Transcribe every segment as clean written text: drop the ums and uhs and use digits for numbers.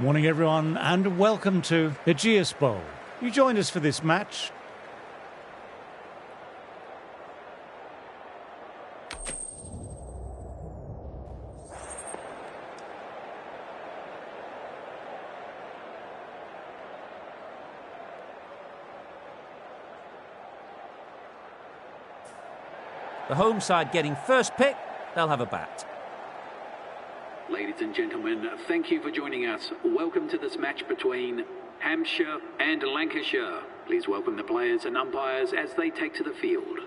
Morning everyone and welcome to the Aegeus Bowl. You joined us for this match. The home side getting first pick, they'll have a bat. Ladies and gentlemen, thank you for joining us. Welcome to this match between Hampshire and Lancashire. Please welcome the players and umpires as they take to the field.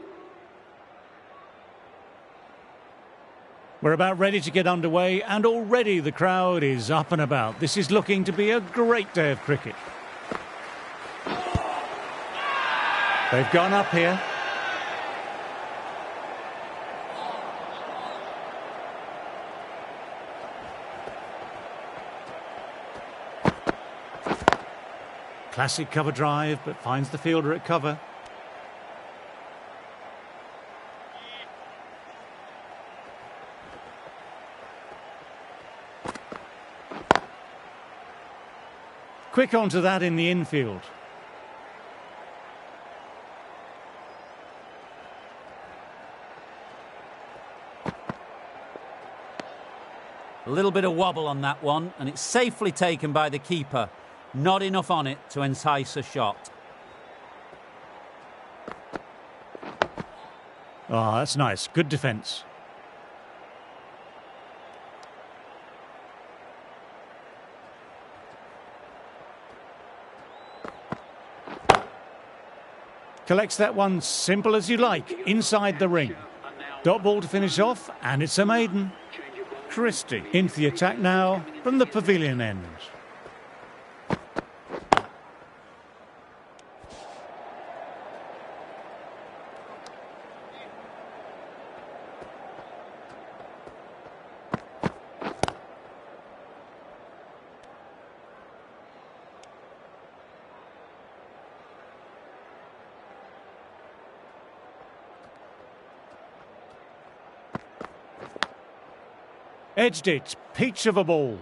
We're about ready to get underway and already the crowd is up and about. This is looking to be a great day of cricket. They've gone up here. Classic cover drive, but finds the fielder at cover. Quick onto that in the infield. A little bit of wobble on that one, and it's safely taken by the keeper. Not enough on it to entice a shot. Oh, that's nice. Good defence. Collects that one simple as you like, inside the ring. Dot ball to finish off, and it's a maiden. Christie into the attack now from the pavilion end. Edged it, peach of a ball.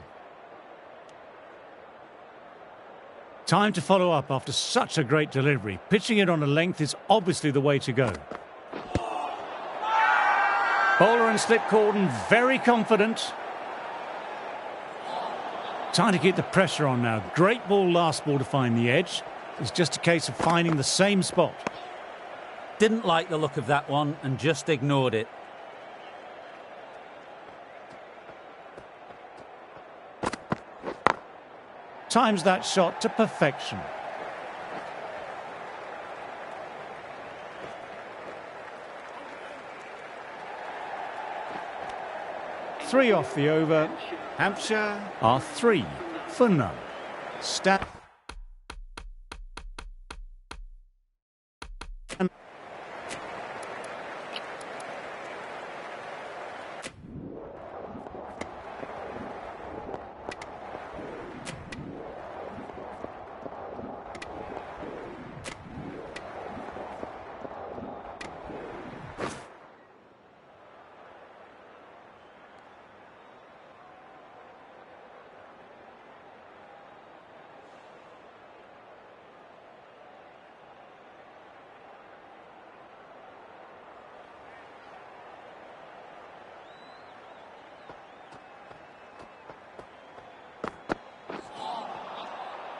Time to follow up after such a great delivery. Pitching it on a length is obviously the way to go. Bowler and slip cordon, very confident. Time to keep the pressure on now. Great ball last ball to find the edge. It's just a case of finding the same spot. Didn't like the look of that one and just ignored it. Times that shot to perfection. Three off the over. Hampshire are 3 for none. Stat.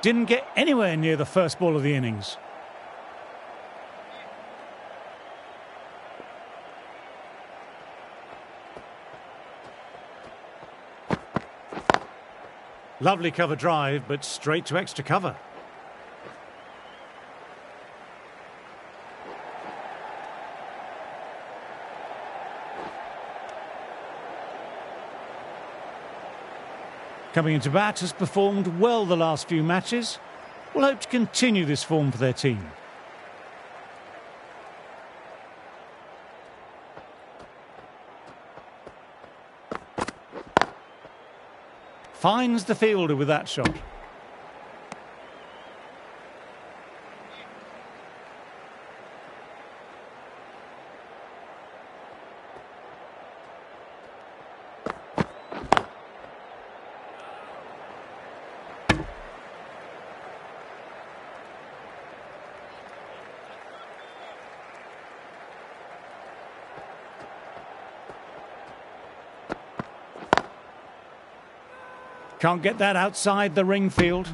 Didn't get anywhere near the first ball of the innings. Lovely cover drive, but straight to extra cover. Coming into bat, has performed well the last few matches. Will hope to continue this form for their team. Finds the fielder with that shot. Can't get that outside the ring field.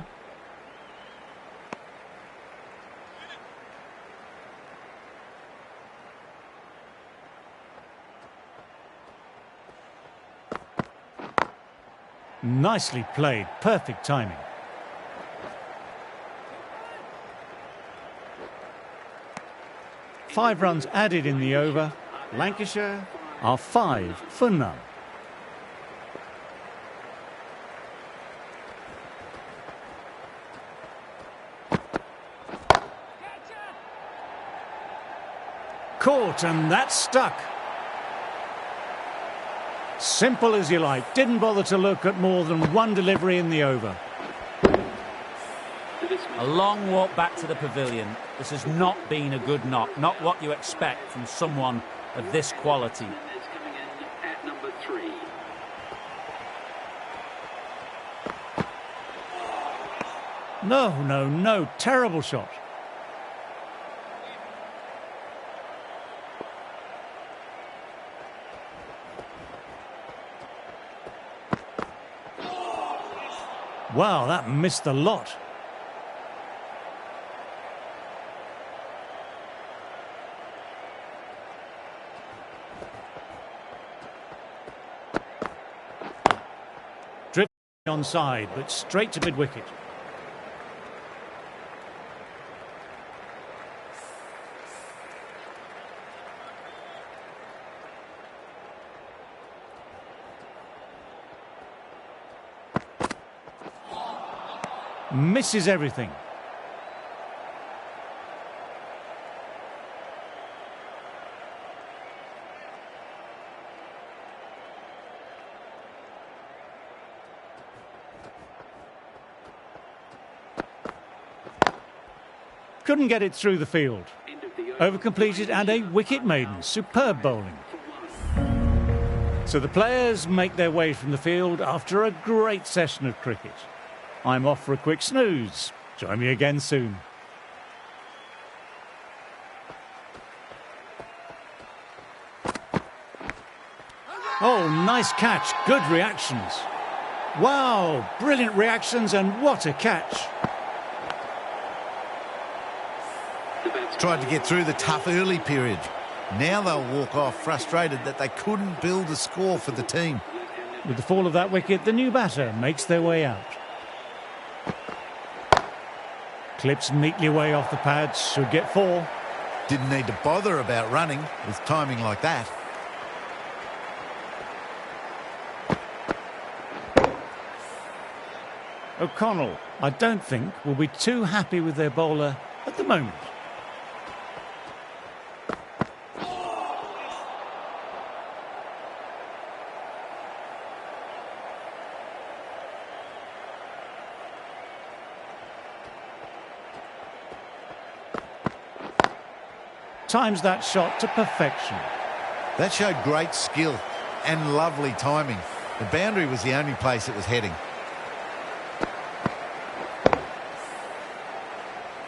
Nicely played, perfect timing. Five runs added in the over. Lancashire are 5 for none. Caught, and that's stuck. Simple as you like. Didn't bother to look at more than one delivery in the over. A long walk back to the pavilion. This has not been a good knock. Not what you expect from someone of this quality. Coming in at number 3. No. Terrible shot. Wow, that missed the lot. Drifting onside, but straight to mid-wicket. Misses everything. Couldn't get it through the field. Over completed and a wicket maiden. Superb bowling. So the players make their way from the field after a great session of cricket. I'm off for a quick snooze. Join me again soon. Oh, nice catch. Good reactions. Wow, brilliant reactions and what a catch. Tried to get through the tough early period. Now they'll walk off frustrated that they couldn't build a score for the team. With the fall of that wicket, the new batter makes their way out. Clips neatly away off the pads, should get 4. Didn't need to bother about running with timing like that. O'Connell, I don't think, will be too happy with their bowler at the moment. Times that shot to perfection. That showed great skill and lovely timing. The boundary was the only place it was heading.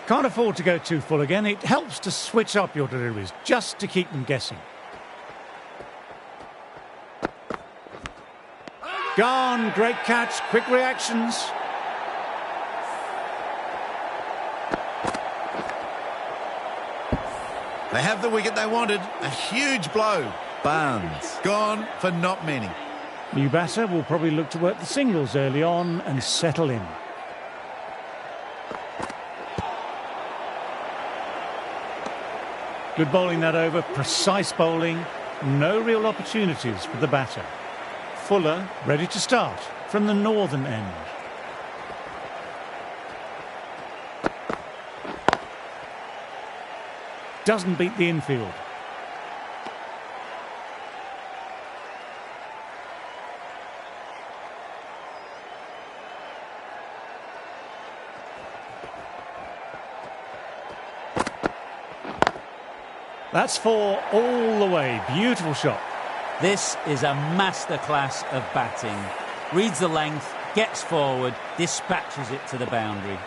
Can't afford to go too full again. It helps to switch up your deliveries just to keep them guessing. Gone, great catch, quick reactions. They have the wicket they wanted. A huge blow. Barnes gone for not many. New batter will probably look to work the singles early on and settle in. Good bowling that over, precise bowling. No real opportunities for the batter. Fuller ready to start from the northern end. Doesn't beat the infield. That's 4 all the way. Beautiful shot. This is a masterclass of batting. Reads the length, gets forward, dispatches it to the boundary.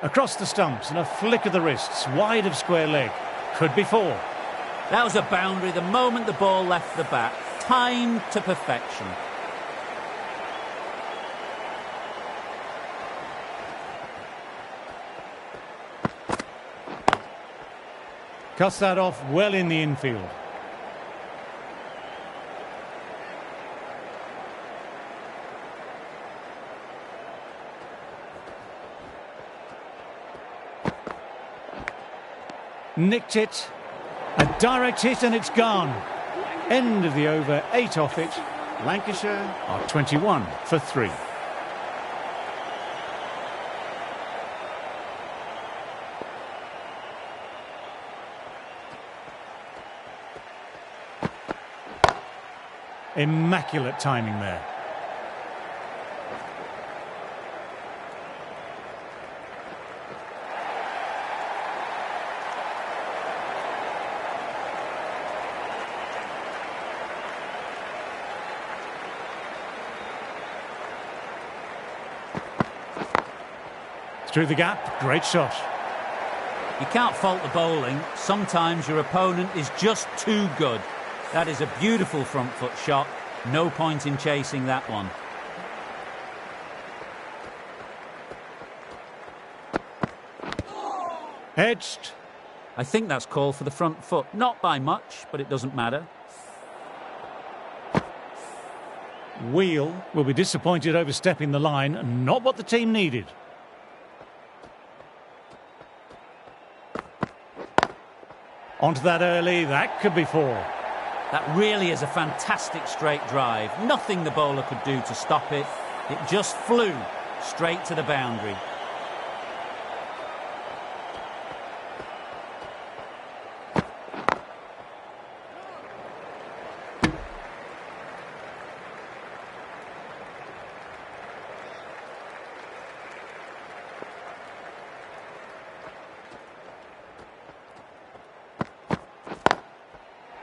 Across the stumps and a flick of the wrists, wide of square leg. Could be 4. That was a boundary the moment the ball left the bat. Timed to perfection. Cuts that off well in the infield. Nicked it. A direct hit and it's gone. End of the over, 8 off it. Lancashire are 21 for 3. Immaculate timing there. Through the gap, great shot. You can't fault the bowling. Sometimes your opponent is just too good. That is a beautiful front foot shot. No point in chasing that one. Edged. I think that's called for the front foot. Not by much, but it doesn't matter. Wheel will be disappointed overstepping the line. Not what the team needed. Onto that early. That could be 4. That really is a fantastic straight drive. Nothing the bowler could do to stop it. It just flew straight to the boundary.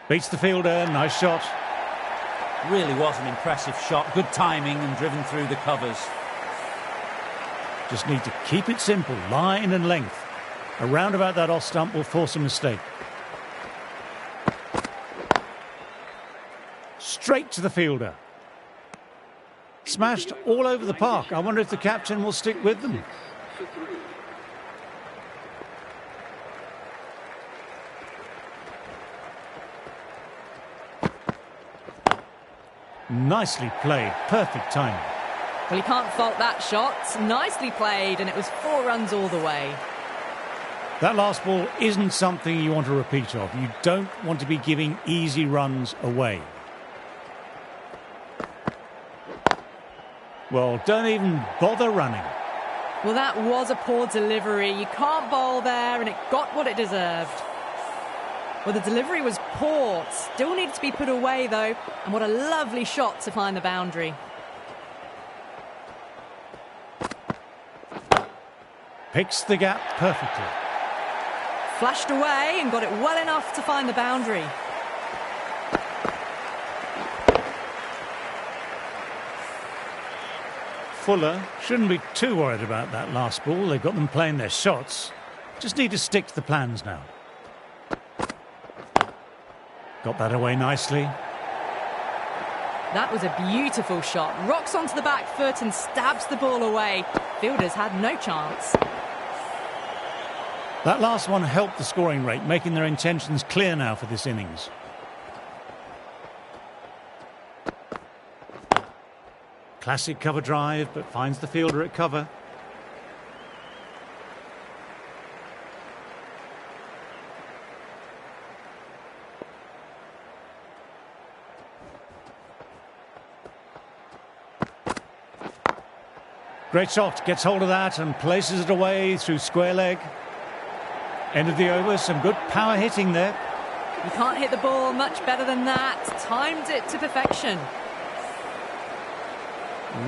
Beats the fielder, nice shot. Really was an impressive shot. Good timing and driven through the covers. Just need to keep it simple, line and length. A roundabout that off stump will force a mistake. Straight to the fielder. Smashed all over the park. I wonder if the captain will stick with them. Nicely played, perfect timing. Well, you can't fault that shot. Nicely played, and it was 4 runs all the way. That last ball isn't something you want to repeat of. You don't want to be giving easy runs away. Well, don't even bother running. Well, that was a poor delivery. You can't bowl there, and it got what it deserved. Well, the delivery was poor. Still needed to be put away, though. And what a lovely shot to find the boundary. Picks the gap perfectly. Flashed away and got it well enough to find the boundary. Fuller shouldn't be too worried about that last ball. They've got them playing their shots. Just need to stick to the plans now. Got that away nicely. That was a beautiful shot. Rocks onto the back foot and stabs the ball away. Fielders had no chance. That last one helped the scoring rate, making their intentions clear now for this innings. Classic cover drive, but finds the fielder at cover. Great shot, gets hold of that and places it away through square leg. End of the over, some good power hitting there. You can't hit the ball much better than that. Timed it to perfection.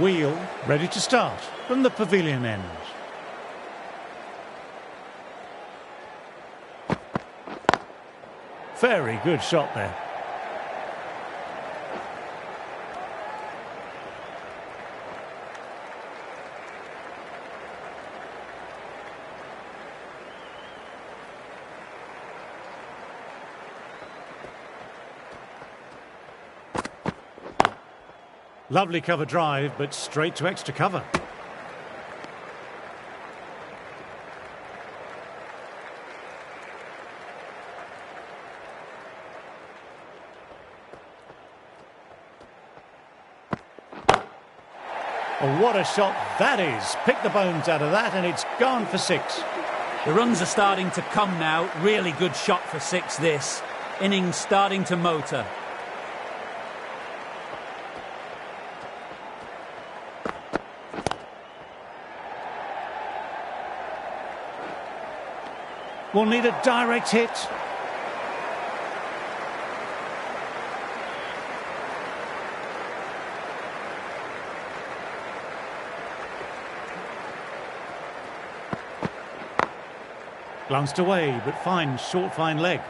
Wheel ready to start from the pavilion end. Very good shot there. Lovely cover drive, but straight to extra cover. Oh, what a shot that is. Pick the bones out of that and it's gone for 6. The runs are starting to come now. Really good shot for 6 this. Innings starting to motor. We'll need a direct hit. Glanced away, but fine, short, fine leg.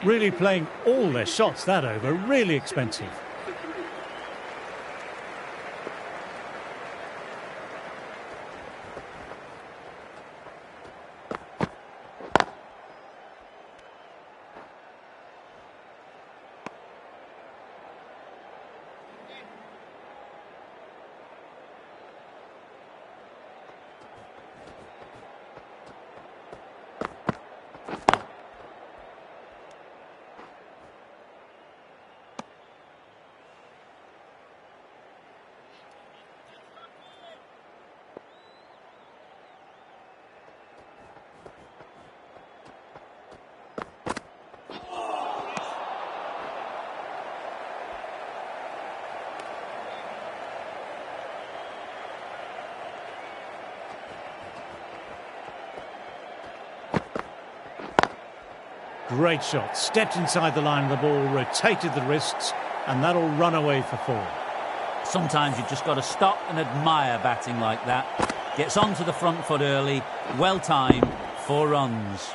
Really playing all their shots that over, really expensive. Great shot, stepped inside the line of the ball, rotated the wrists, and that'll run away for 4. Sometimes you've just got to stop and admire batting like that. Gets onto the front foot early, well timed, 4 runs.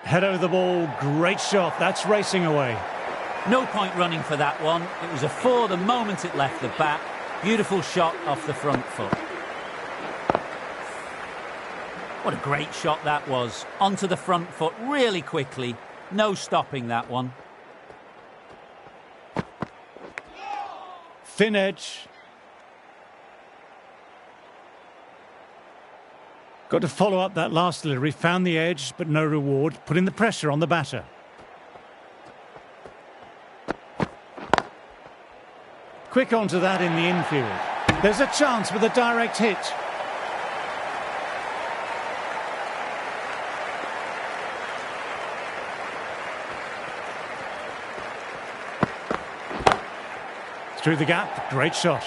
Head over the ball, great shot, that's racing away. No point running for that one. It was a 4 the moment it left the bat. Beautiful shot off the front foot. What a great shot that was. Onto the front foot really quickly. No stopping that one. Thin edge. Got to follow up that last delivery, found the edge, but no reward, putting the pressure on the batter. Quick onto that in the infield. There's a chance with a direct hit. Through the gap, great shot.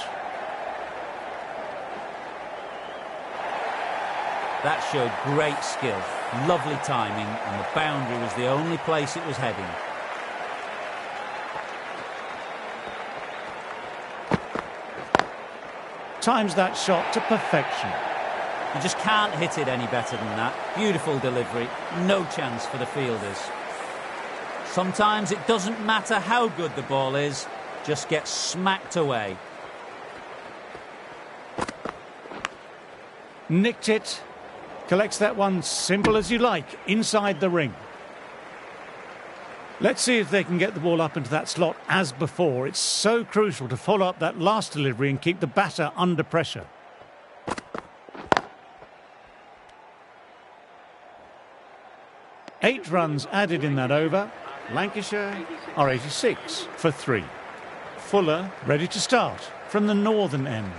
That showed great skill, lovely timing, and the boundary was the only place it was heading. Times that shot to perfection. You just can't hit it any better than that. Beautiful delivery, no chance for the fielders. Sometimes it doesn't matter how good the ball is, just gets smacked away. Nicked it. Collects that one simple as you like, inside the ring. Let's see if they can get the ball up into that slot as before. It's so crucial to follow up that last delivery and keep the batter under pressure. Eight runs added in that over. Lancashire are 86 for 3. Fuller ready to start from the northern end.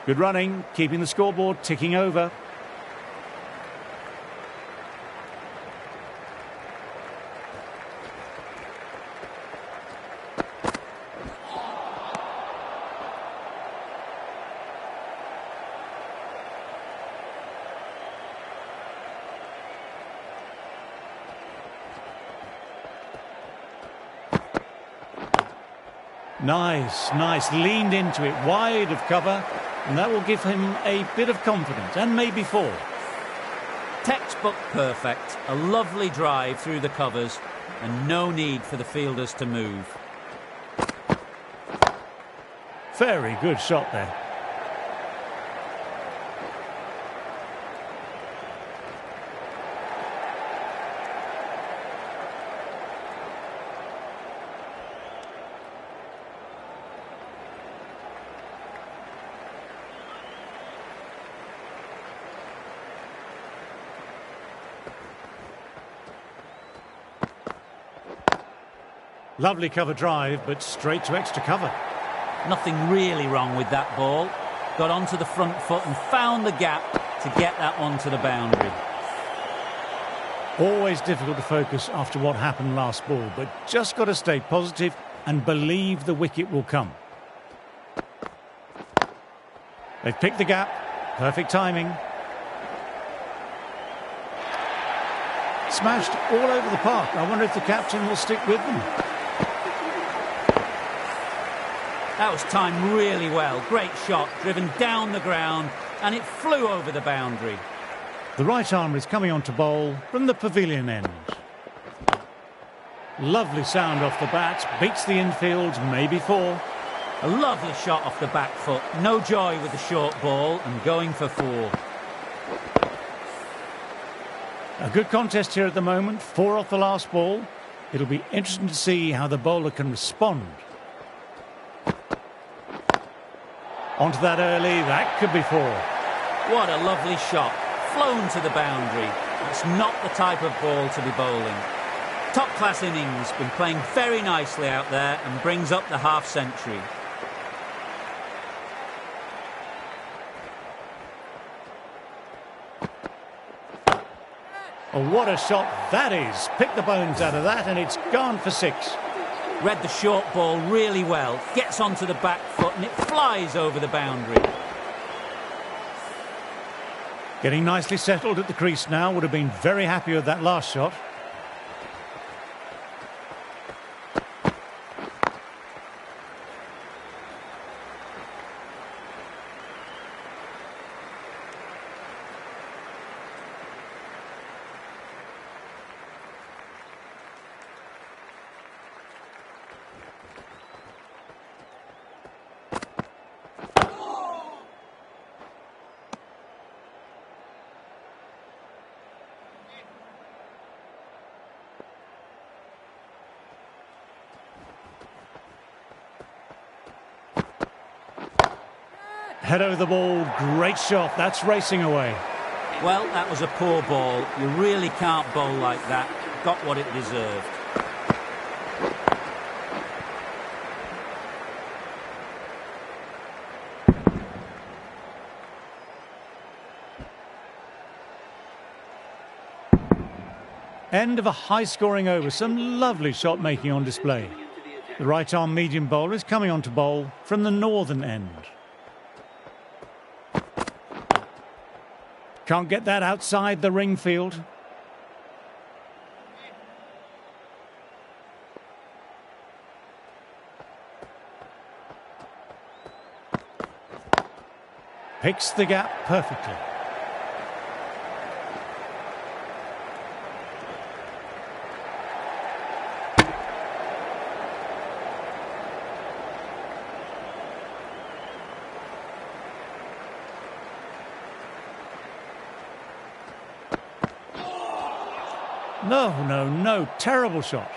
Good running, keeping the scoreboard ticking over. Nice, leaned into it, wide of cover, and that will give him a bit of confidence, and maybe 4. Textbook perfect, a lovely drive through the covers, and no need for the fielders to move. Very good shot there. Lovely cover drive, but straight to extra cover. Nothing really wrong with that ball. Got onto the front foot and found the gap to get that one to the boundary. Always difficult to focus after what happened last ball, but just got to stay positive and believe the wicket will come. They've picked the gap. Perfect timing. Smashed all over the park. I wonder if the captain will stick with them. That was timed really well. Great shot, driven down the ground, and it flew over the boundary. The right arm is coming on to bowl from the pavilion end. Lovely sound off the bat, beats the infield, maybe 4. A lovely shot off the back foot. No joy with the short ball and going for 4. A good contest here at the moment, 4 off the last ball. It'll be interesting to see how the bowler can respond. Onto that early, that could be 4. What a lovely shot, flown to the boundary. That's not the type of ball to be bowling. Top class innings, been playing very nicely out there and brings up the half century. Oh, what a shot that is. Pick the bones out of that and it's gone for 6. Read the short ball really well, gets onto the back foot and it flies over the boundary. Getting nicely settled at the crease now, would have been very happy with that last shot. Head over the ball, great shot, that's racing away. Well, that was a poor ball. You really can't bowl like that. Got what it deserved. End of a high-scoring over, some lovely shot making on display. The right-arm medium bowler is coming on to bowl from the northern end. Can't get that outside the ring field. Picks the gap perfectly. No, terrible shot.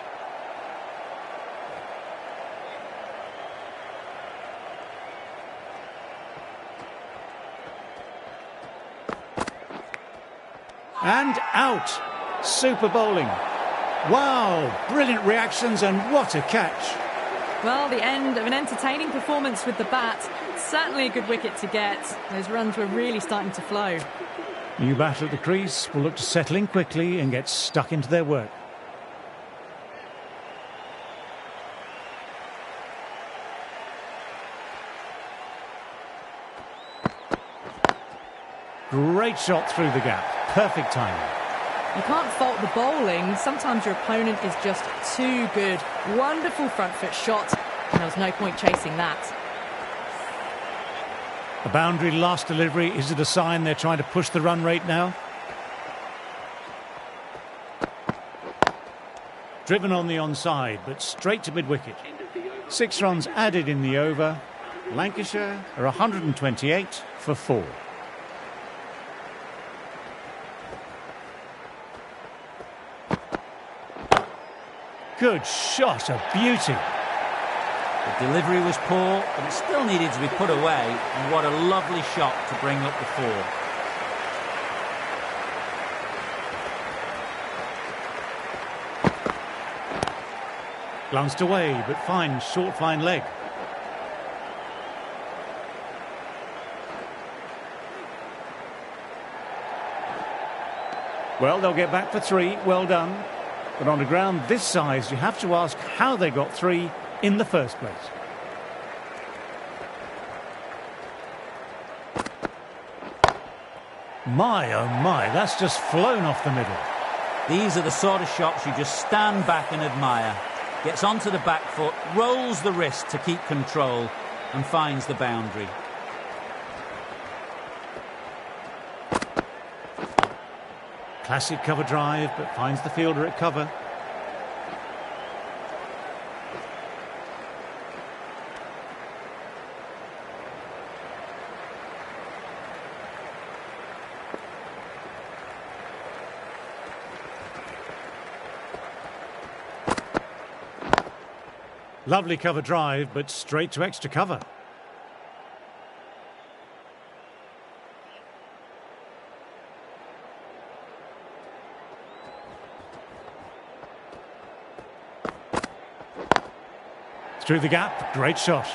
And out. Super bowling. Wow, brilliant reactions and what a catch. Well, the end of an entertaining performance with the bat. Certainly a good wicket to get. Those runs were really starting to flow. New batter at the crease will look to settle in quickly and get stuck into their work. Great shot through the gap. Perfect timing. You can't fault the bowling. Sometimes your opponent is just too good. Wonderful front foot shot, and there was no point chasing that. A boundary last delivery. Is it a sign they're trying to push the run rate now? Driven on the onside, but straight to mid-wicket. 6 runs added in the over. Lancashire are 128 for 4. Good shot, a beauty. The delivery was poor, but it still needed to be put away, and what a lovely shot to bring up the 4. Glanced away, but finds short fine leg. Well, they'll get back for 3. Well done. But on a ground this size, you have to ask how they got 3 in the first place. My, oh my, that's just flown off the middle. These are the sort of shots you just stand back and admire. Gets onto the back foot, rolls the wrist to keep control, and finds the boundary. Classic cover drive, but finds the fielder at cover. Lovely cover drive, but straight to extra cover. Through the gap, great shot.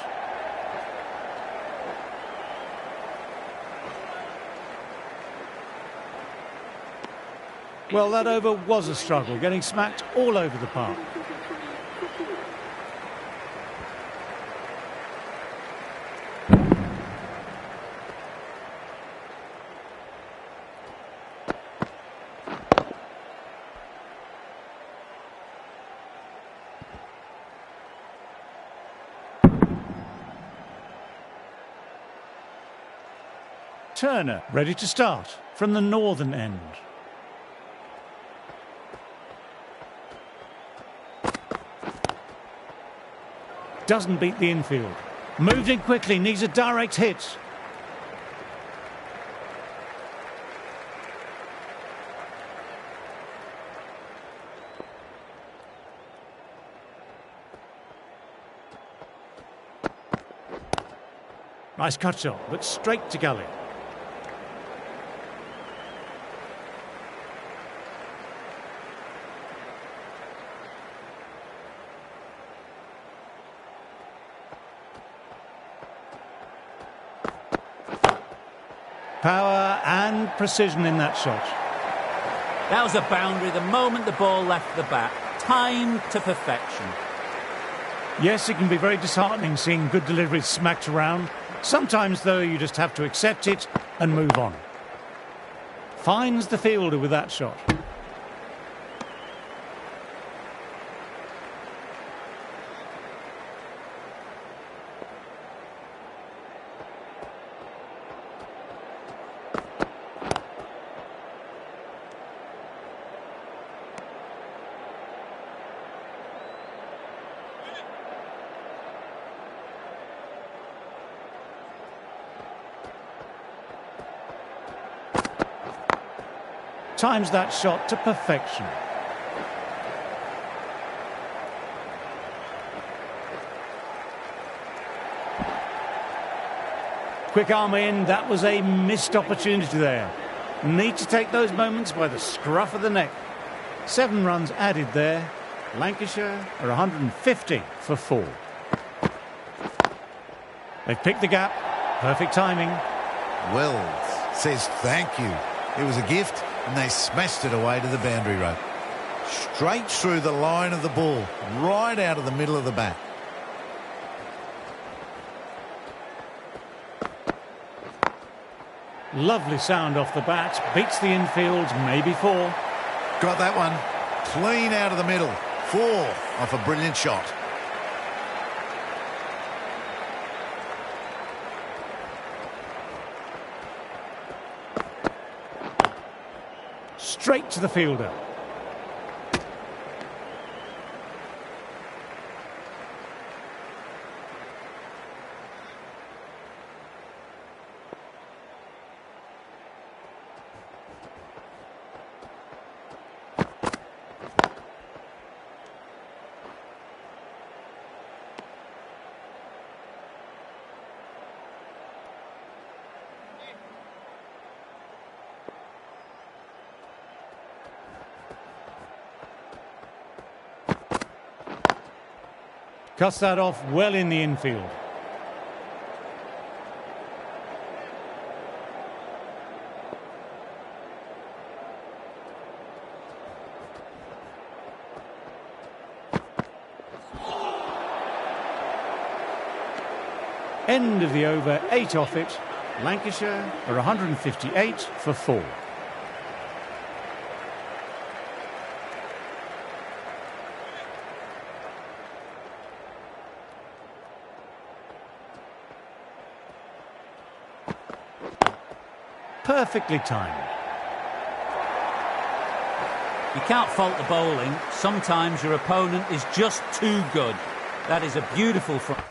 Well, that over was a struggle, getting smacked all over the park. Turner ready to start from the northern end. Doesn't beat the infield. Moved in quickly, needs a direct hit. Nice cut shot, but straight to gully. Power and precision in that shot. That was a boundary the moment the ball left the bat. Timed to perfection. Yes, it can be very disheartening seeing good deliveries smacked around. Sometimes, though, you just have to accept it and move on. Finds the fielder with that shot. Times that shot to perfection. Quick arm in, that was a missed opportunity there. Need to take those moments by the scruff of the neck. 7 runs added there. Lancashire are 150 for 4. They've picked the gap, Perfect timing. Wells says thank you. It was a gift, and they smashed it away to the boundary rope. Straight through the line of the ball, right out of the middle of the bat. Lovely sound off the bat. Beats the infield, maybe 4. Got that one. Clean out of the middle. 4 off a brilliant shot. Straight to the fielder. Cuts that off well in the infield. End of the over, 8 off it. Lancashire are 158 for 4. Perfectly timed. You can't fault the bowling. Sometimes your opponent is just too good. That is a beautiful front.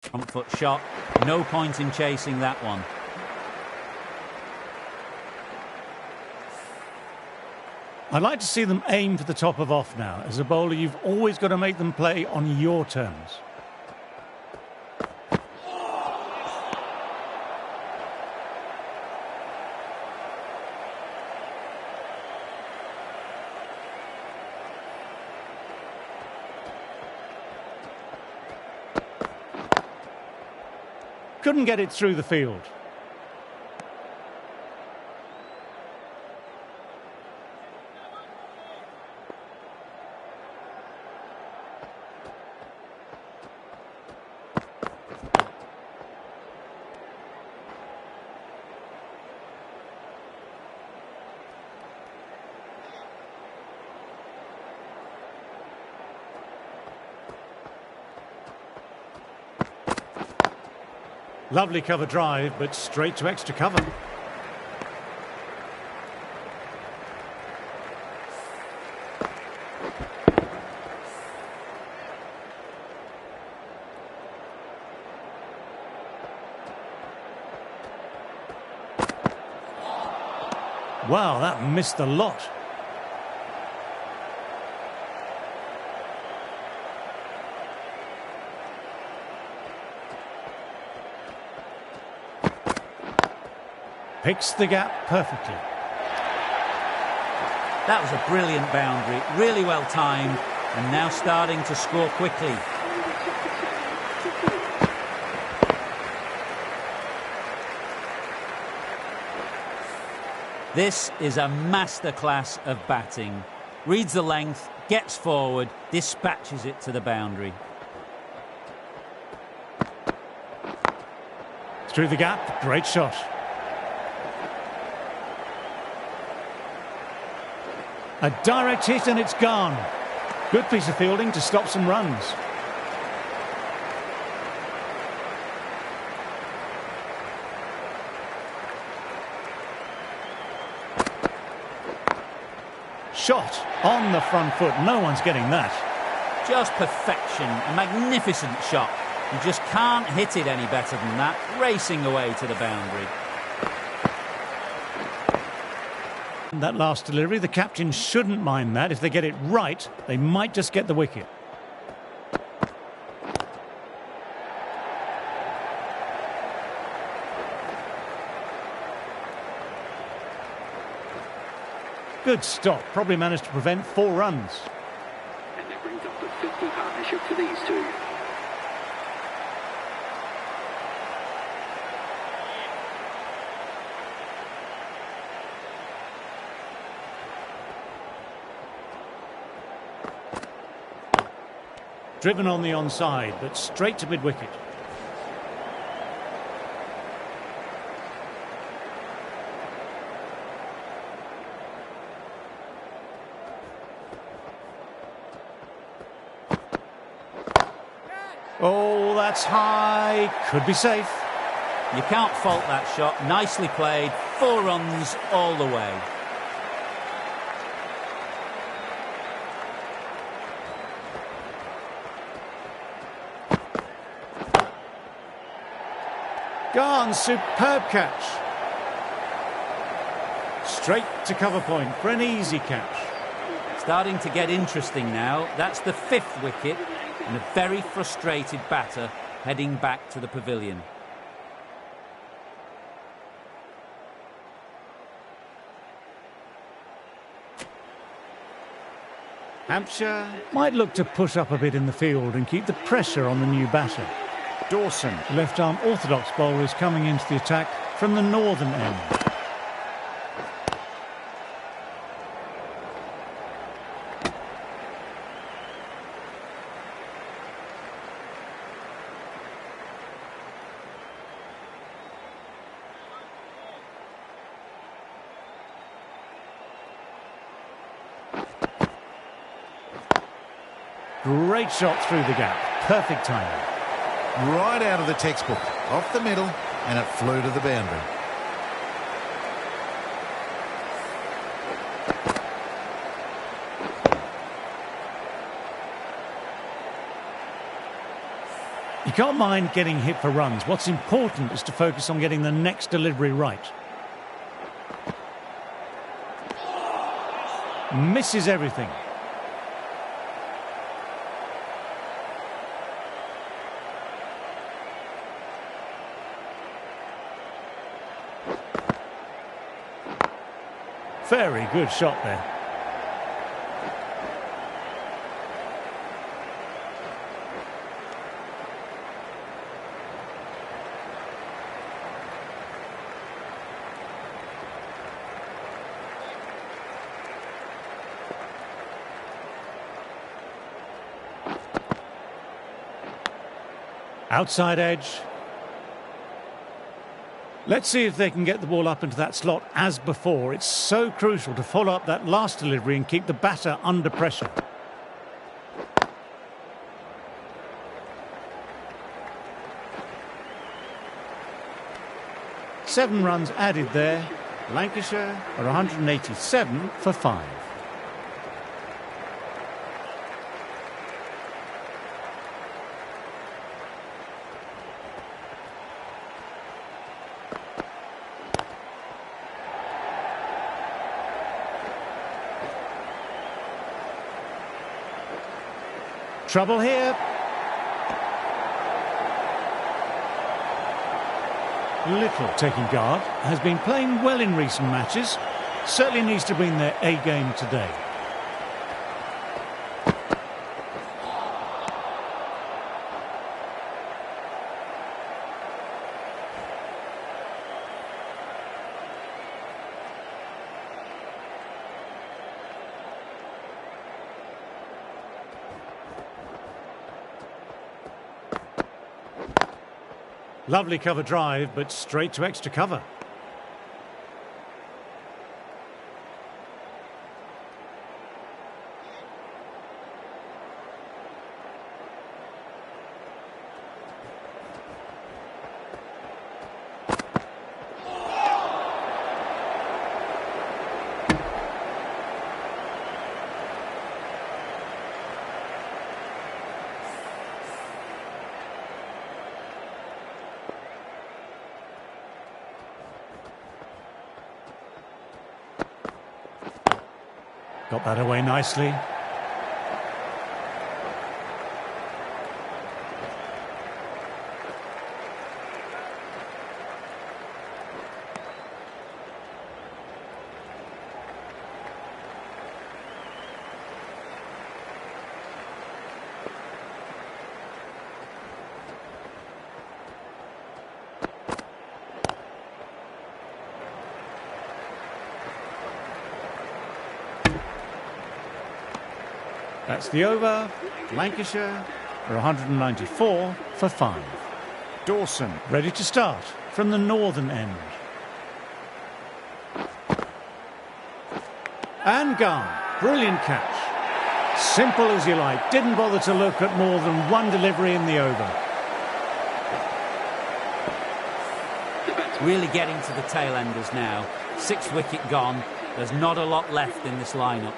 Front foot shot. No point in chasing that one. I'd like to see them aim for the top of off now. As a bowler, you've always got to make them play on your terms. Couldn't get it through the field. Lovely cover drive, but straight to extra cover. Wow, that missed a lot. Picks the gap perfectly. That was a brilliant boundary, really well timed, and now starting to score quickly. This is a masterclass of batting. Reads the length, gets forward, dispatches it to the boundary. Through the gap, great shot. A direct hit and it's gone. Good piece of fielding to stop some runs. Shot on the front foot. No one's getting that. Just perfection. A magnificent shot. You just can't hit it any better than that. Racing away to the boundary. That last delivery, the captain shouldn't mind that. If they get it right, they might just get the wicket. Good stop. Probably managed to prevent 4 runs. And that brings up the 50 partnership for these two. Driven on the onside, but straight to mid-wicket. Oh, that's high. Could be safe. You can't fault that shot. Nicely played. 4 runs all the way. Gone, superb catch. Straight to cover point for an easy catch. Starting to get interesting now. That's the 5th wicket and a very frustrated batter heading back to the pavilion. Hampshire might look to push up a bit in the field and keep the pressure on the new batter. Dawson, the left-arm orthodox bowler, is coming into the attack from the northern end. Great shot through the gap. Perfect timing. Right out of the textbook, off the middle, and it flew to the boundary. You can't mind getting hit for runs. What's important is to focus on getting the next delivery right. Misses everything. Very good shot there. Outside edge. Let's see if they can get the ball up into that slot as before. It's so crucial to follow up that last delivery and keep the batter under pressure. Seven runs added there. Lancashire are 187 for 5. Trouble here. Little taking guard, has been playing well in recent matches. Certainly needs to bring their A game today. Lovely cover drive, but straight to extra cover. Got that away nicely. That's the over. Lancashire are 194 for 5. Dawson ready to start from the northern end. And gone. Brilliant catch. Simple as you like. Didn't bother to look at more than one delivery in the over. Really getting to the tail enders now. 6 wicket gone. There's not a lot left in this lineup.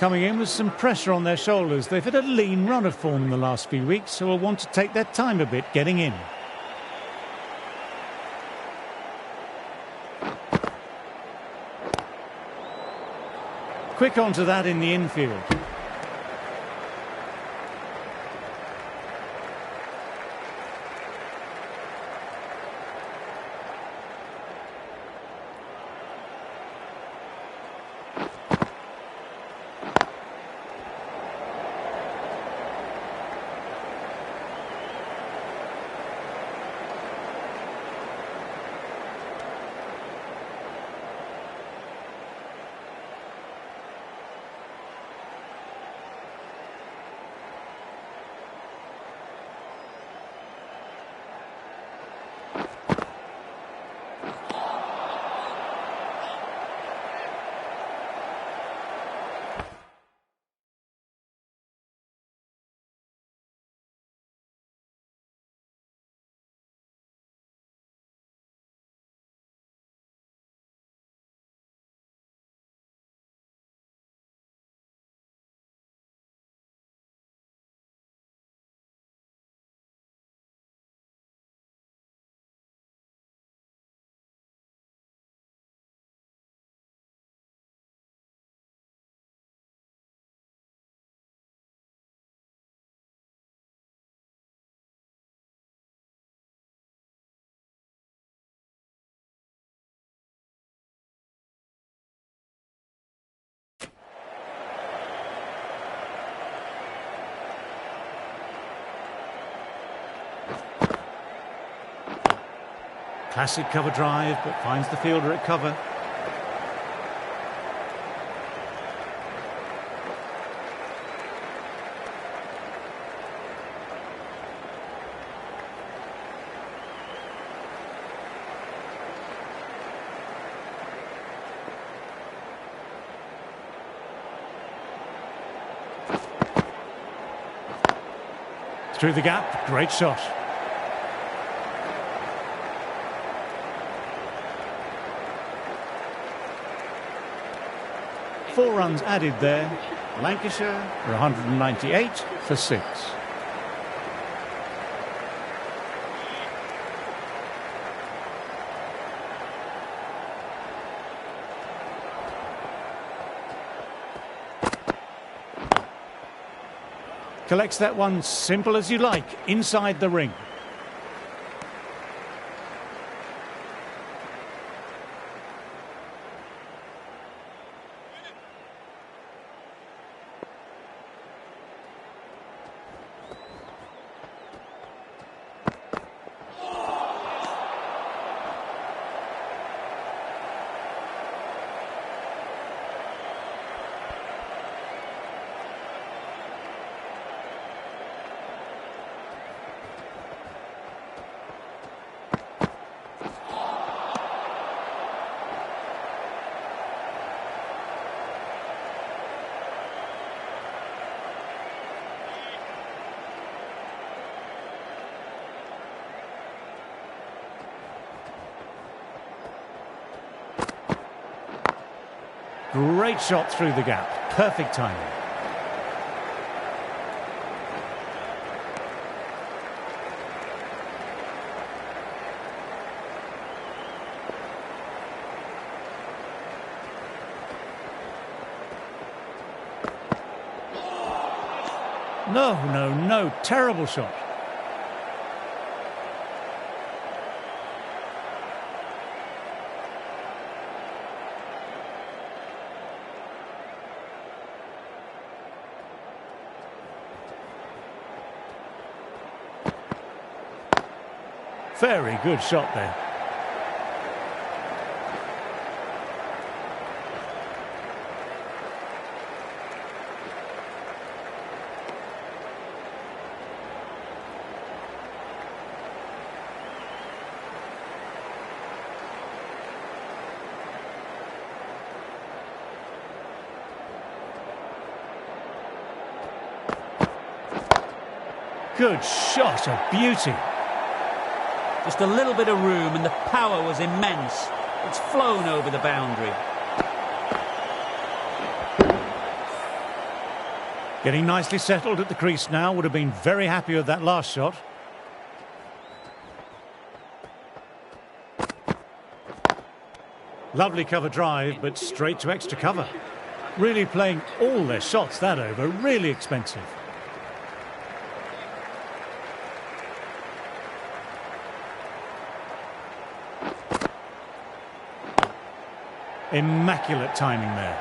Coming in with some pressure on their shoulders. They've had a lean run of form in the last few weeks, so will want to take their time a bit getting in. Quick onto that in the infield. Classic cover drive, but finds the fielder at cover. Through the gap, great shot. Four runs added there. Lancashire are 198 for 6. Collects that one simple as you like, inside the ring. Great shot through the gap. Perfect timing. No. Terrible shot. Very good shot there. Good shot, a beauty. Just a little bit of room and the power was immense. It's flown over the boundary. Getting nicely settled at the crease now. Would have been very happy with that last shot. Lovely cover drive, but straight to extra cover. Really playing all their shots that over. Really expensive. Immaculate timing there.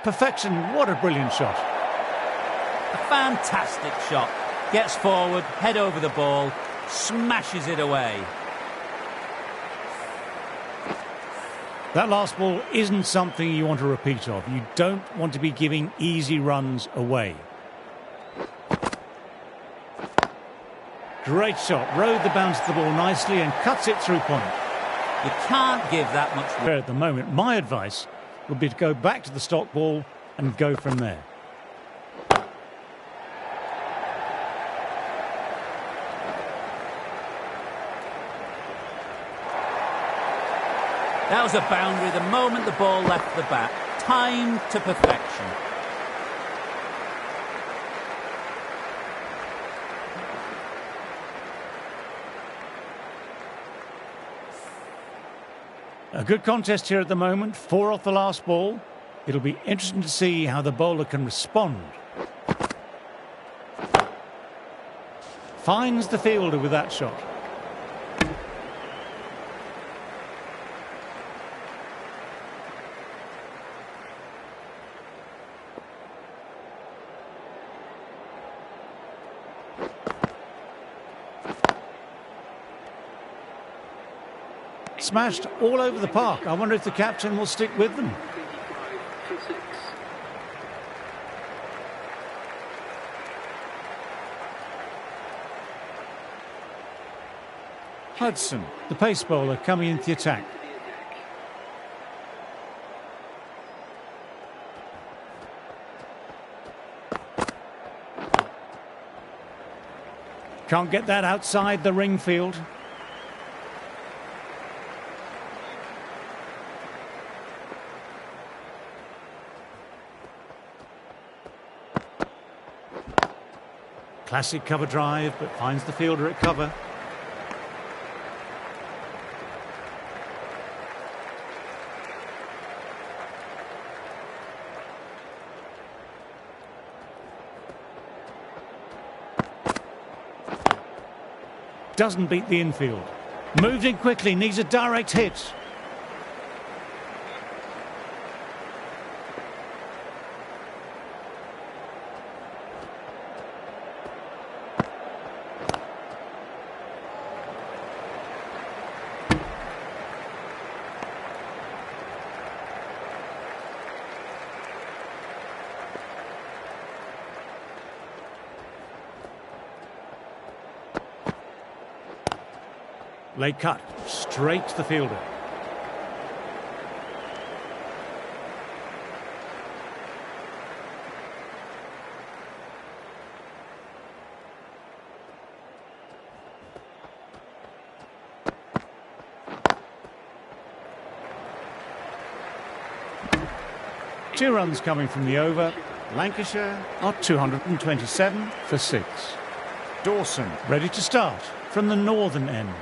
Perfection, what a brilliant shot. A fantastic shot. Gets forward, head over the ball, smashes it away. That last ball isn't something you want to repeat of. You don't want to be giving easy runs away. Great shot. Rode the bounce of the ball nicely and cuts it through point. You can't give that much room. At the moment, my advice would be to go back to the stock ball and go from there. That was a boundary the moment the ball left the bat. Timed to perfection. A good contest here at the moment. 4 off the last ball. It'll be interesting to see how the bowler can respond. Finds the fielder with that shot. Smashed all over the park. I wonder if the captain will stick with them. Hudson, the pace bowler, coming into the attack. Can't get that outside the ring field. Classic cover drive, but finds the fielder at cover. Doesn't beat the infield. Moved in quickly, needs a direct hit. Late cut, straight to the fielder. Two runs coming from the over. Lancashire are 227 for 6. Dawson ready to start from the northern end.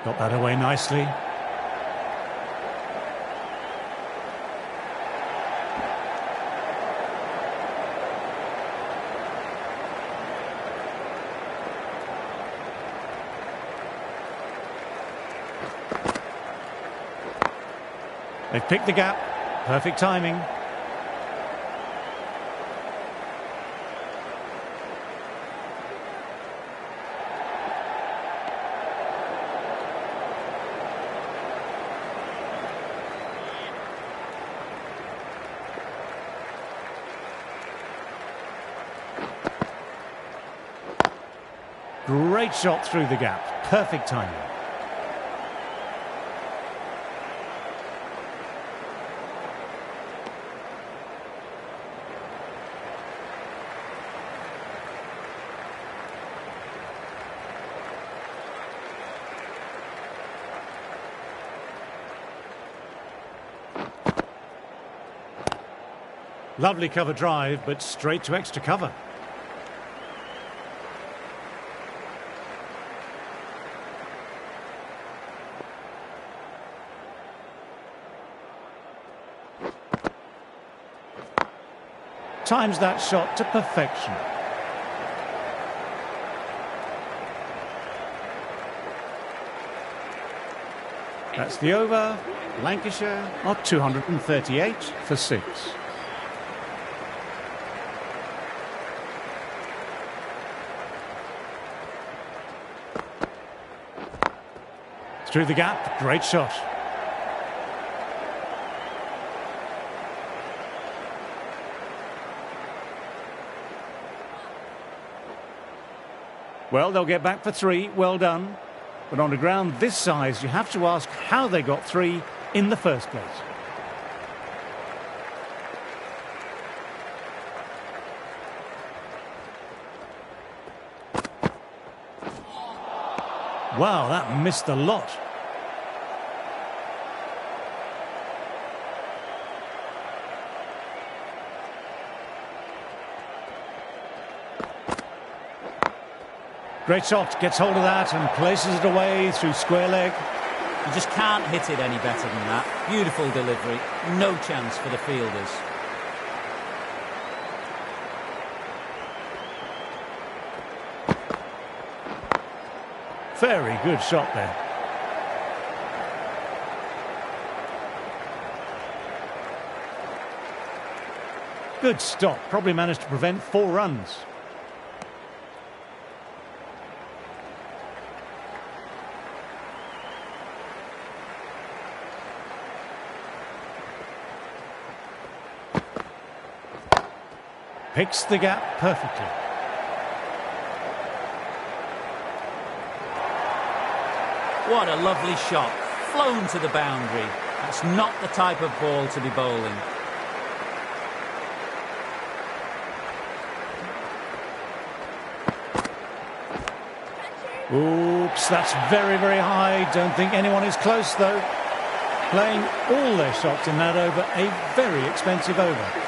Got that away nicely. They've picked the gap. Perfect timing. Great shot through the gap. Perfect timing. Lovely cover drive, but straight to extra cover. Times that shot to perfection. That's the over. Lancashire are 238 for 6. Through the gap, great shot. Well, they'll get back for 3, well done. But on a ground this size, you have to ask how they got 3 in the first place. Wow, that missed the lot. Great shot, gets hold of that and places it away through square leg. You just can't hit it any better than that. Beautiful delivery, no chance for the fielders. Very good shot there. Good stop, probably managed to prevent 4 runs. Picks the gap perfectly. What a lovely shot. Flown to the boundary. That's not the type of ball to be bowling. Oops, that's very, very high. Don't think anyone is close, though. Playing all their shots in that over, a very expensive over.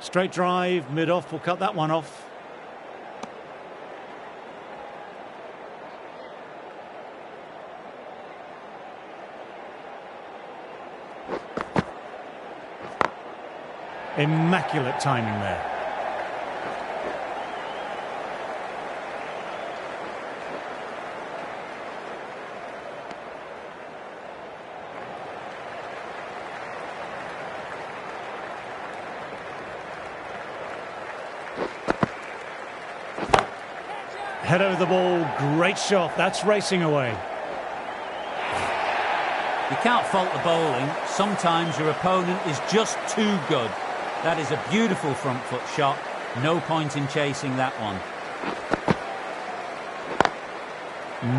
Straight drive, mid-off, will cut that one off. Immaculate timing there. Head over the ball, great shot, that's racing away. You can't fault the bowling. Sometimes your opponent is just too good. That is a beautiful front foot shot. No point in chasing that one.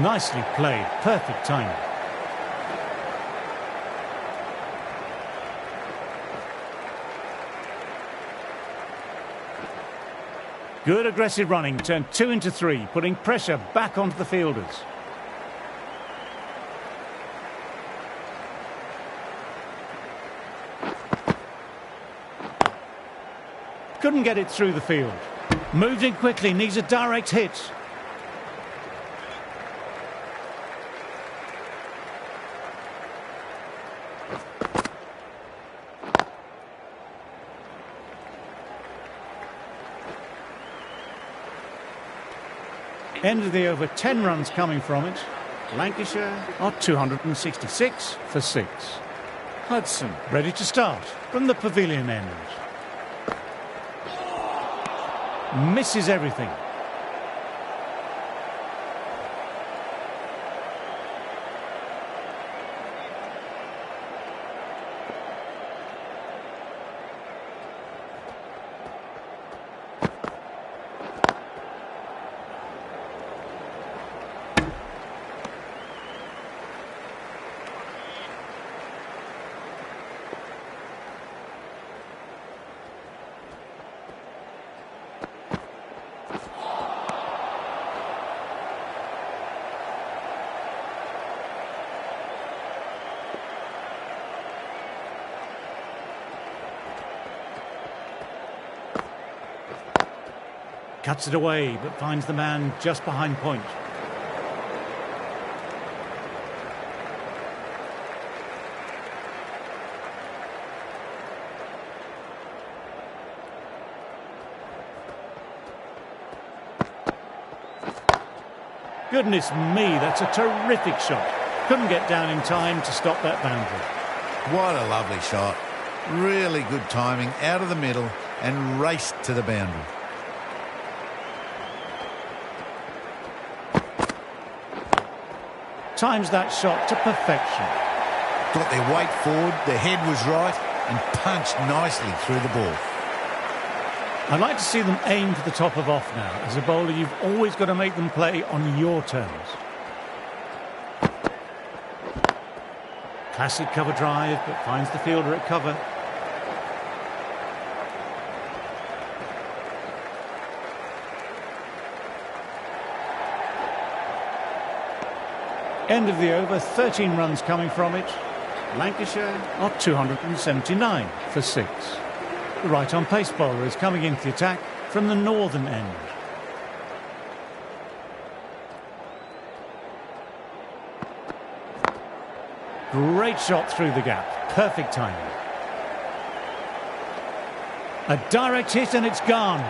Nicely played, perfect timing. Good aggressive running, turned 2 into 3, putting pressure back onto the fielders. Couldn't get it through the field. Moved in quickly, needs a direct hit. End of the over, 10 runs coming from it. Lancashire are 266 for 6. Hudson ready to start from the pavilion end. Misses everything. Cuts it away, but finds the man just behind point. Goodness me, that's a terrific shot. Couldn't get down in time to stop that boundary. What a lovely shot. Really good timing, out of the middle and raced to the boundary. Times that shot to perfection. Got their weight forward, their head was right and punched nicely through the ball. I'd like to see them aim for the top of off now. As a bowler, you've always got to make them play on your terms. Classic cover drive, but finds the fielder at cover. End of the over, 13 runs coming from it. Lancashire are 279 for 6. The right-on pace bowler is coming into the attack from the northern end. Great shot through the gap. Perfect timing. A direct hit and it's gone.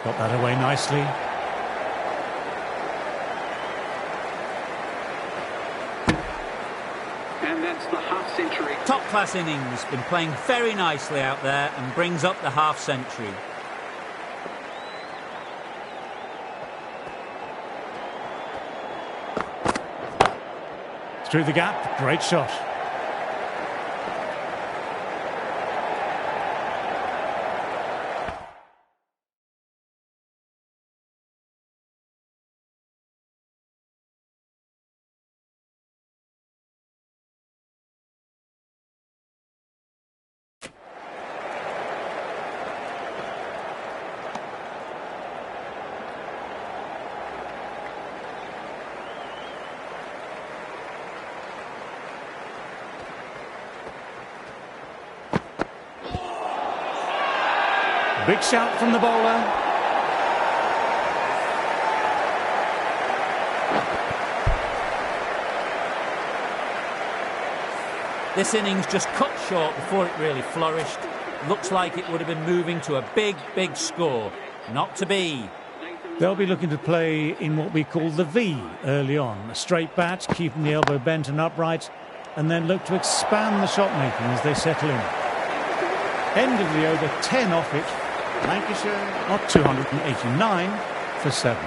Got that away nicely. And that's the half-century. Top-class innings, been playing very nicely out there and brings up the half-century. Through the gap, great shot. Big shout from the bowler. This innings just cut short before it really flourished. Looks like it would have been moving to a big, big score. Not to be. They'll be looking to play in what we call the V early on. A straight bat, keeping the elbow bent and upright, and then look to expand the shot making as they settle in. End of the over, 10 off it. Lancashire are 289 for 7.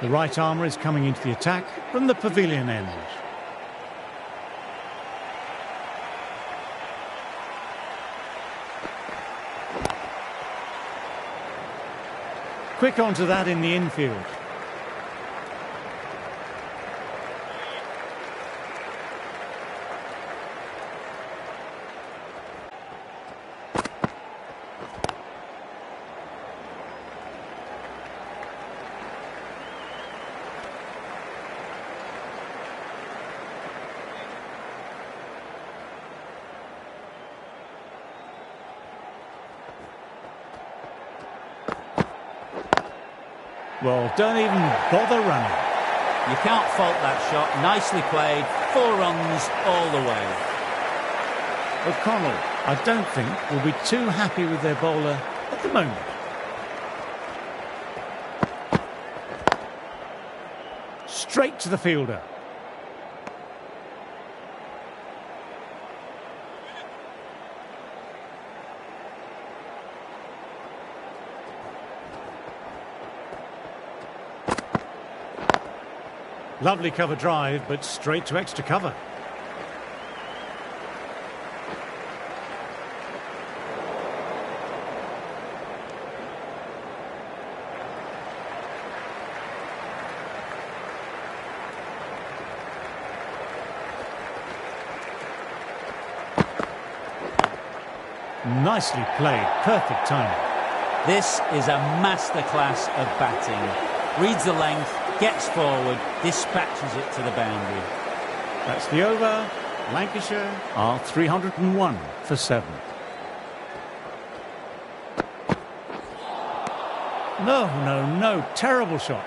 The right armour is coming into the attack from the pavilion end. Quick onto that in the infield. Well, don't even bother running. You can't fault that shot. Nicely played. 4 runs all the way. O'Connell, I don't think, will be too happy with their bowler at the moment. Straight to the fielder. Lovely cover drive, but straight to extra cover. Nicely played, perfect timing. This is a masterclass of batting. Reads the length, gets forward, dispatches it to the boundary. That's the over. Lancashire are 301 for 7. No, terrible shot.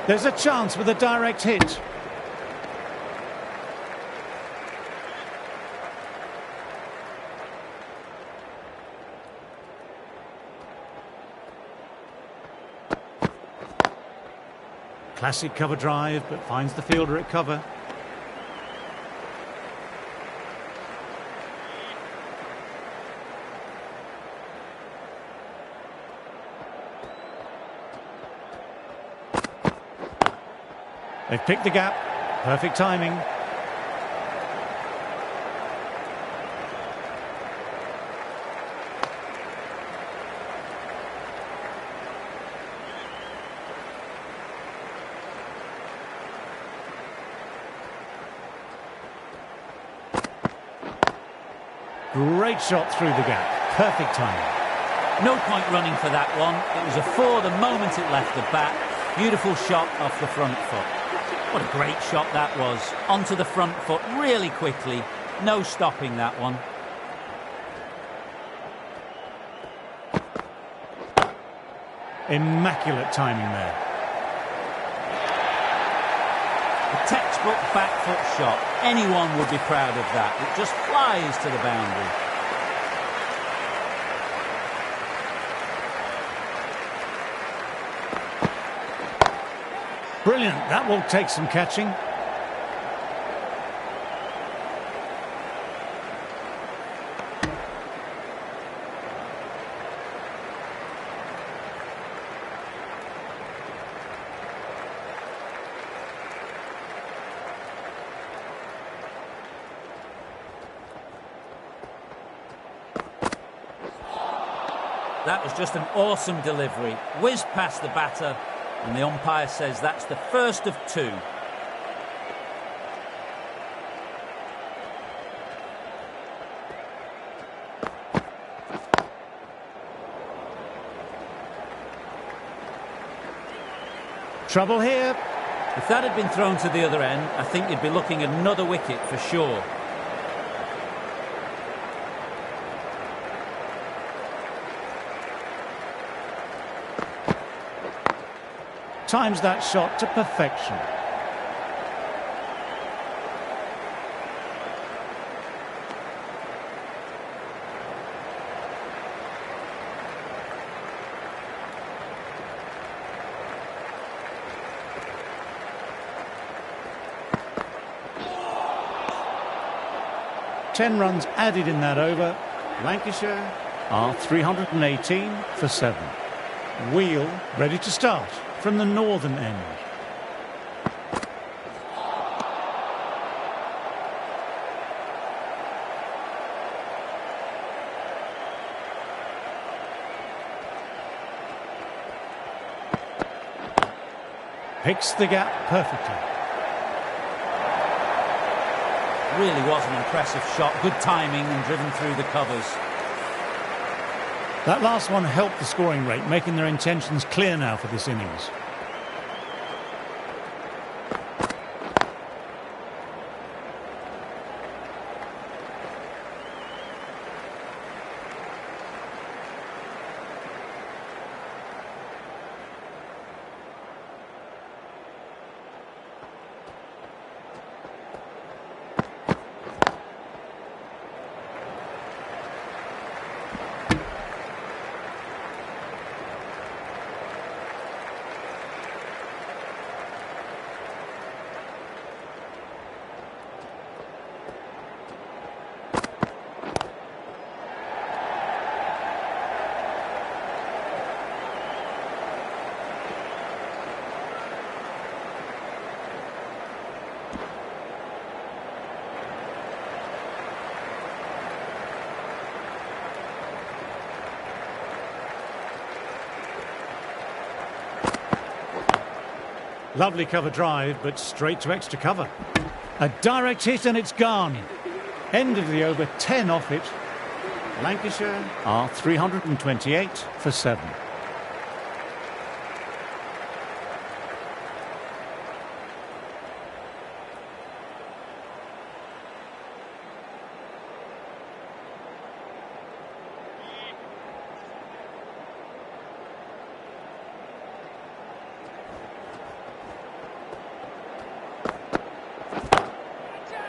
There's a chance with a direct hit. Classic cover drive, but finds the fielder at cover. They've picked the gap. Perfect timing. Great shot through the gap. Perfect timing. No point running for that one. It was a 4 the moment it left the bat. Beautiful shot off the front foot. What a great shot that was. Onto the front foot really quickly. No stopping that one. Immaculate timing there. A textbook back foot shot. Anyone would be proud of that. It just flies to the boundary. Brilliant. That will take some catching. That was just an awesome delivery. Whizzed past the batter, and the umpire says that's the first of 2. Trouble here. If that had been thrown to the other end, I think you'd be looking at another wicket for sure. Times that shot to perfection. Ten runs added in that over. Lancashire are 318 for 7. Wheel ready to start from the northern end. Picks the gap perfectly. Really was an impressive shot. Good timing and driven through the covers. That last one helped the scoring rate, making their intentions clear now for this innings. Lovely cover drive, but straight to extra cover. A direct hit and it's gone. End of the over, 10 off it. Lancashire are 328 for 7.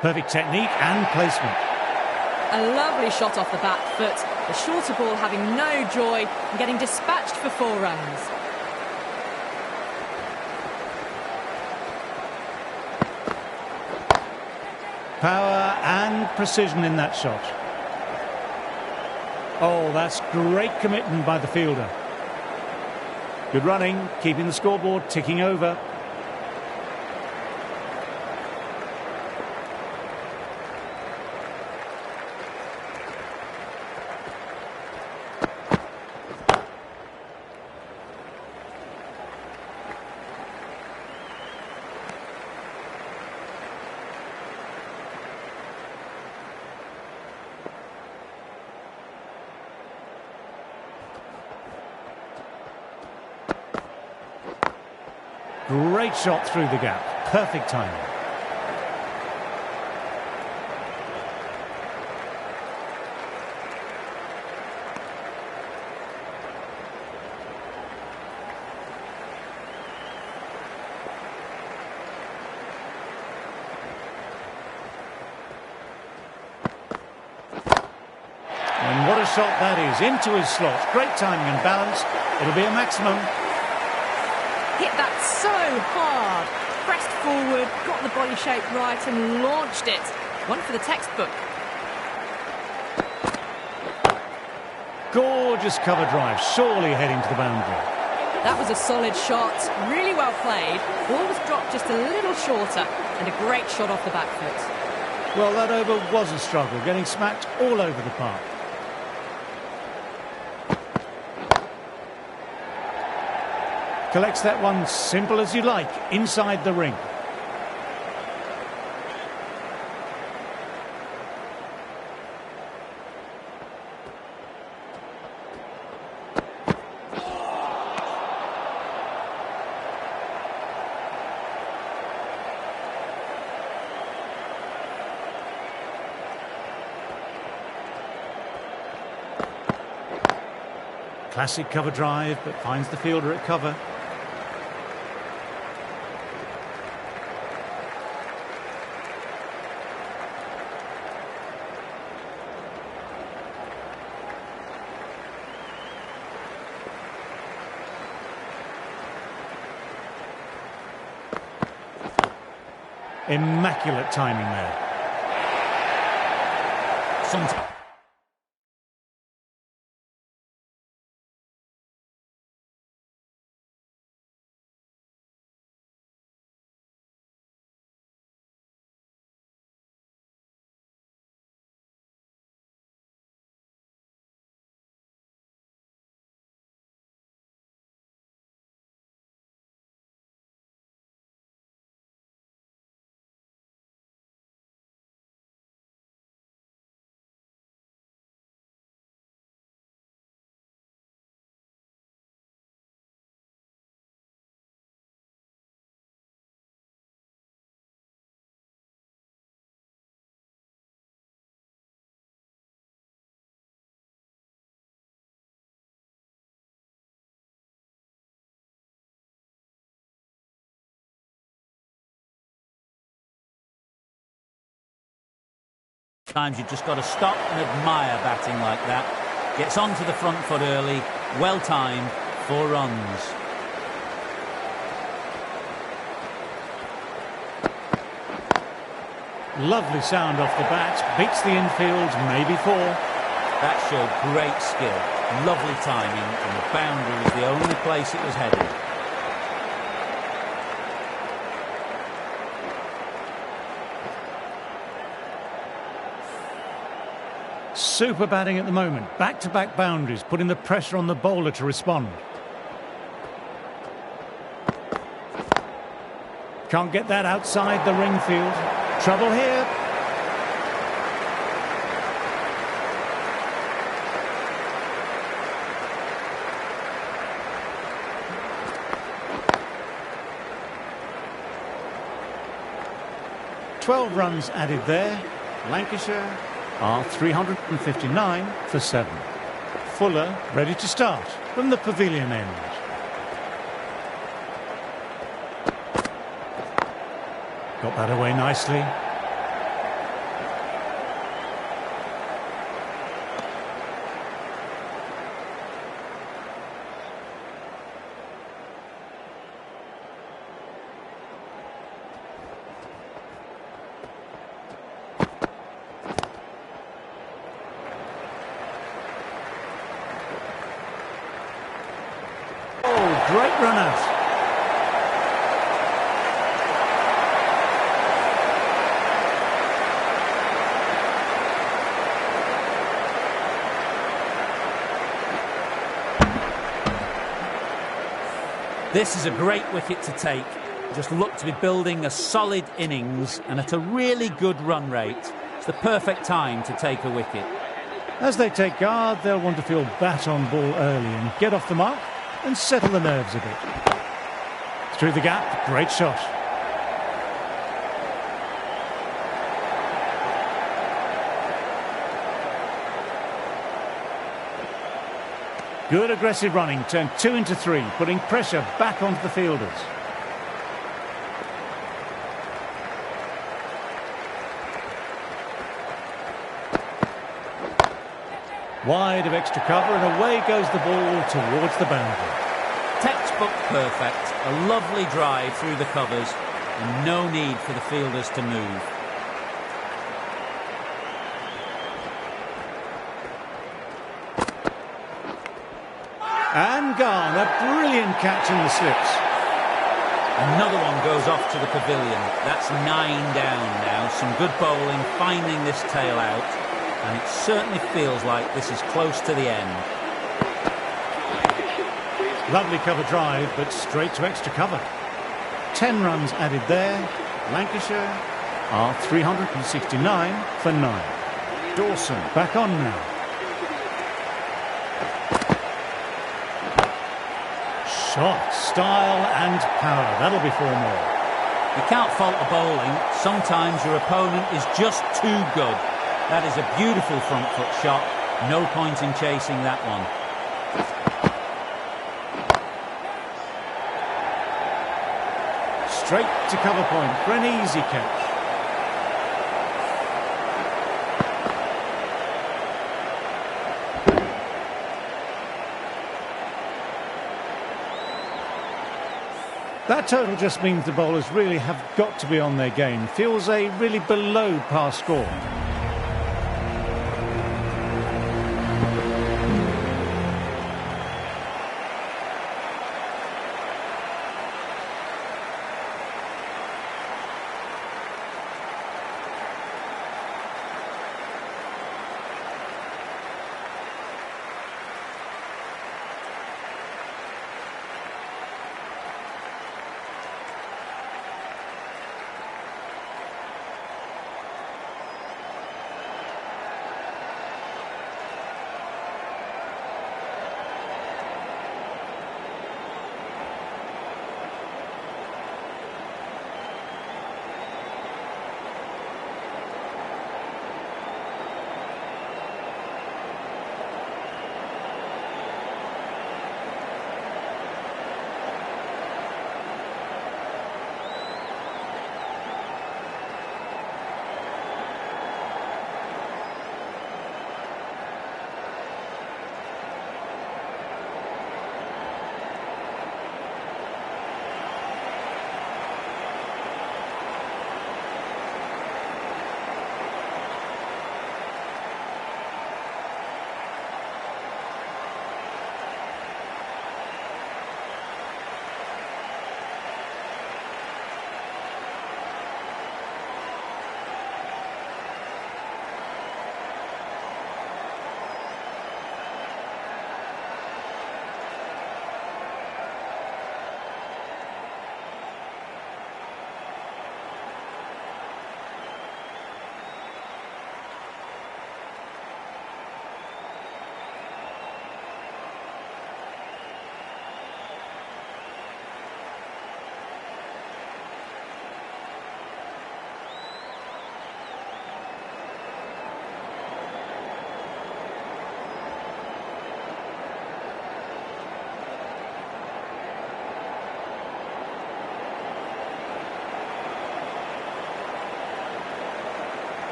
Perfect technique and placement. A lovely shot off the back foot. The shorter ball having no joy and getting dispatched for 4 runs. Power and precision in that shot. Oh, that's great commitment by the fielder. Good running, keeping the scoreboard ticking over. Great shot through the gap. Perfect timing. And what a shot that is. Into his slot. Great timing and balance. It'll be a maximum. Hit that so hard. Pressed forward, got the body shape right and launched it. One for the textbook. Gorgeous cover drive, surely heading to the boundary. That was a solid shot, really well played. Ball was dropped just a little shorter and a great shot off the back foot. Well, that over was a struggle, getting smacked all over the park. Collects that one simple as you like, inside the ring. Classic cover drive, but finds the fielder at cover. Immaculate timing there. Times you've just got to stop and admire batting like that. Gets onto the front foot early, well timed, 4 runs. Lovely sound off the bat, beats the infield, maybe 4. That showed great skill, lovely timing, and the boundary was the only place it was headed. Super batting at the moment. Back-to-back boundaries, putting the pressure on the bowler to respond. Can't get that outside the ring field. Trouble here. "12 runs added there. Lancashire are 359 for 7. Fuller ready to start from the pavilion end. Got that away nicely. Great run out. This is a great wicket to take. Just look to be building a solid innings and at a really good run rate. It's the perfect time to take a wicket. As they take guard, they'll want to feel bat on ball early and get off the mark and settle the nerves a bit. Through the gap, great shot. Good aggressive running, turned 2 into 3, putting pressure back onto the fielders. Wide of extra cover and away goes the ball towards the boundary. Textbook perfect, a lovely drive through the covers and no need for the fielders to move. And gone, a brilliant catch in the slips. Another one goes off to the pavilion. That's 9 down now. Some good bowling, finding this tail out. And it certainly feels like this is close to the end. Lovely cover drive, but straight to extra cover. 10 runs added there. Lancashire are 369 for 9. Dawson back on now. Shot, style and power. That'll be 4 more. You can't fault the bowling. Sometimes your opponent is just too good. That is a beautiful front foot shot. No point in chasing that one. Straight to cover point for an easy catch. That total just means the bowlers really have got to be on their game. Feels a really below par score.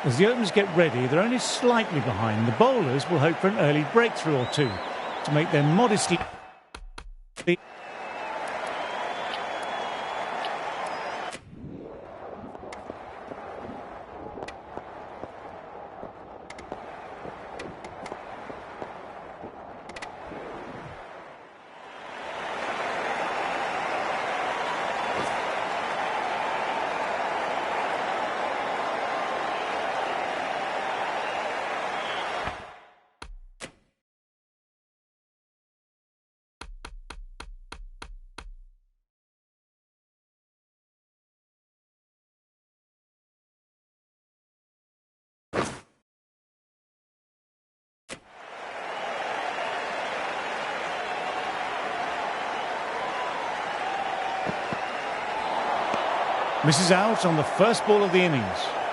As the openers get ready, they're only slightly behind. The bowlers will hope for an early breakthrough or two to make their modestly... Misses out on the first ball of the innings.